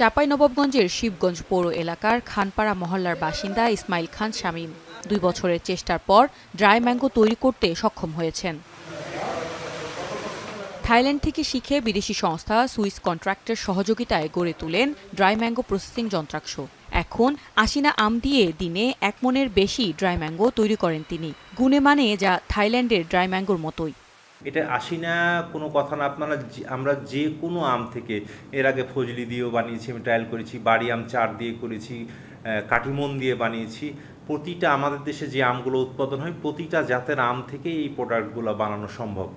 চাঁপাইনবাবগঞ্জের শিবগঞ্জ পৌর এলাকার খানপাড়া মহল্লার বাসিন্দা ইসমাইল খান শামীম 2 বছরের চেষ্টার পর ড্রাই ম্যাঙ্গো তৈরি করতে সক্ষম হয়েছেন। থাইল্যান্ড থেকে শিখে বিদেশি সংস্থা সুইস কন্ট্রাক্টের সহযোগিতায় গড়ে তোলেন ড্রাই ম্যাঙ্গো প্রসেসিং যন্ত্রাংশ। এখন আশিনা আম দিয়ে দিনে 1 মনের বেশি ড্রাই ম্যাঙ্গো তৈরি করেন তিনি, গুণে মানে যা থাইল্যান্ডের ড্রাই ম্যাঙ্গোর মতোই। এটা আশিনা কোনো কথা না, আমরা যে কোনো আম থেকে এর আগে ফজলি দিয়েও বানিয়েছি, আমি ট্রায়াল করেছি, বাড়ি আম চার দিয়ে করেছি, কাটিমন দিয়ে বানিয়েছি। প্রতিটা আমাদের দেশে যে আমগুলো উৎপাদন হয় প্রতিটা জাতের আম থেকে এই প্রোডাক্টগুলো বানানো সম্ভব।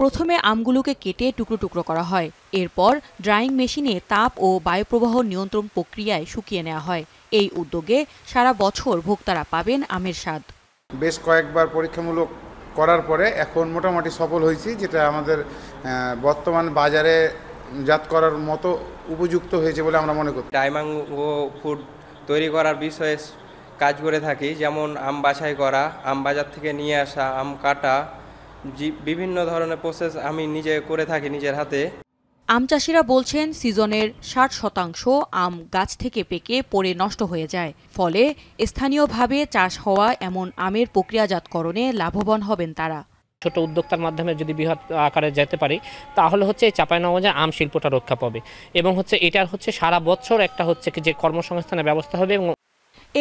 প্রথমে আমগুলোকে কেটে টুকরো টুকরো করা হয়, এরপর ড্রাইং মেশিনে তাপ ও বায়ুপ্রবাহ নিয়ন্ত্রণ প্রক্রিয়ায় শুকিয়ে নেওয়া হয়। এই উদ্যোগে সারা বছর ভোক্তারা পাবেন আমের স্বাদ। বেশ কয়েকবার পরীক্ষামূলক করার পরে এখন মোটামুটি সফল হয়েছি, যেটা আমাদের বর্তমান বাজারে জাত করার মতো উপযুক্ত হয়েছে বলে আমরা মনে করি। ড্রাই ম্যাঙ্গো ফুড তৈরি করার বিষয়ে কাজ করে থাকি, যেমন আম বাছাই করা, আম বাজার থেকে নিয়ে আসা, আম কাটা, বিভিন্ন ধরনের প্রসেস আমি নিজে করে থাকি নিজের হাতে। আম চাষিরা বলছেন সিজনের 60% আম গাছ থেকে পেকে পড়ে নষ্ট হয়ে যায়, ফলে স্থানীয়ভাবে চাষ হওয়া এমন আমের প্রক্রিয়াজাতকরণে লাভবান হবেন তারা। ছোট উদ্যোক্তার মাধ্যমে যদি বৃহৎ আকারে যেতে পারি তাহলে হচ্ছে এই চাঁপাইনবাবগঞ্জের আম শিল্পটা রক্ষা পাবে এবং হচ্ছে এটার হচ্ছে সারা বছর একটা হচ্ছে যে কর্মসংস্থানের ব্যবস্থা হবে। এবং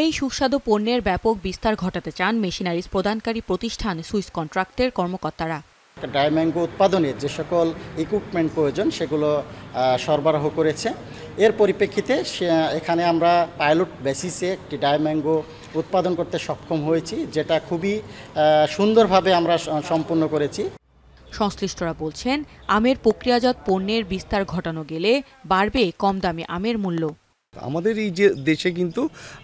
এই সুস্বাদু পণ্যের ব্যাপক বিস্তার ঘটাতে চান মেশিনারিজ প্রদানকারী প্রতিষ্ঠান সুইস কন্ট্রাক্টের কর্মকর্তারা। ড্রাই ম্যাঙ্গো উৎপাদনে যে সকল ইকুইপমেন্ট প্রয়োজন সেগুলো সরবরাহ করেছে। এর পরিপ্রেক্ষিতে এখানে আমরা পাইলট বেসিসে একটি ড্রাই ম্যাঙ্গো উৎপাদন করতে সক্ষম হয়েছি, যেটা খুবই সুন্দরভাবে আমরা সম্পন্ন করেছি। সংশ্লিষ্টরা বলছেন আমের প্রক্রিয়াজাত পণ্যের বিস্তার ঘটানো গেলে বাড়বে কম দামে আমের মূল্য। আমাদের এই যে দেশে কিন্তু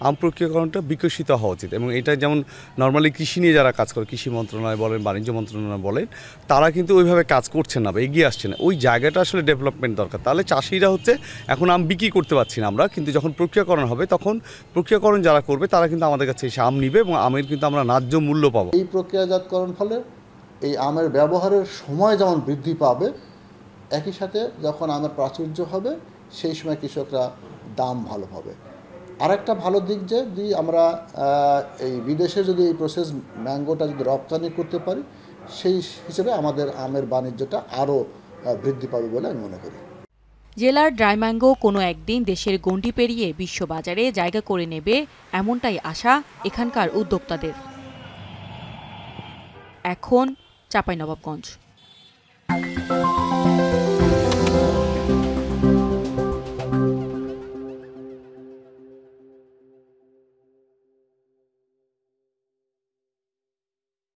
আম প্রক্রিয়াকরণটা বিকশিত হওয়া উচিত এবং এটা যেমন নর্মালি কৃষি নিয়ে যারা কাজ করে, কৃষি মন্ত্রণালয় বলেন, বাণিজ্য মন্ত্রণালয় বলেন, তারা কিন্তু ওইভাবে কাজ করছেন না বা এগিয়ে আসছে না। ওই জায়গাটা আসলে ডেভেলপমেন্ট দরকার। তাহলে চাষিরা হচ্ছে এখন আম বিক্রি করতে পারছি না আমরা, কিন্তু যখন প্রক্রিয়াকরণ হবে তখন প্রক্রিয়াকরণ যারা করবে তারা কিন্তু আমাদের কাছে এসে আম নিবে এবং আমের কিন্তু আমরা ন্যায্য মূল্য পাবো। এই প্রক্রিয়াজাতকরণ ফলে এই আমের ব্যবহারের সময় যেমন বৃদ্ধি পাবে, একই সাথে যখন আমের প্রাচুর্য হবে সেই সময় কৃষকরা দাম ভালো পাবে। আরেকটা ভালো দিক যে যদি আমরা এই বিদেশে যদি এই প্রসেস ম্যাঙ্গোটা যদি রপ্তানি করতে পারি, সেই হিসেবে আমাদের আমের বাণিজ্যটা আরও বৃদ্ধি পাবে বলে আমি মনে করি। জেলার ড্রাই ম্যাঙ্গো কোনো একদিন দেশের গণ্ডি পেরিয়ে বিশ্ববাজারে জায়গা করে নেবে, এমনটাই আশা এখানকার উদ্যোক্তাদের। এখন চাঁপাইনবাবগঞ্জ।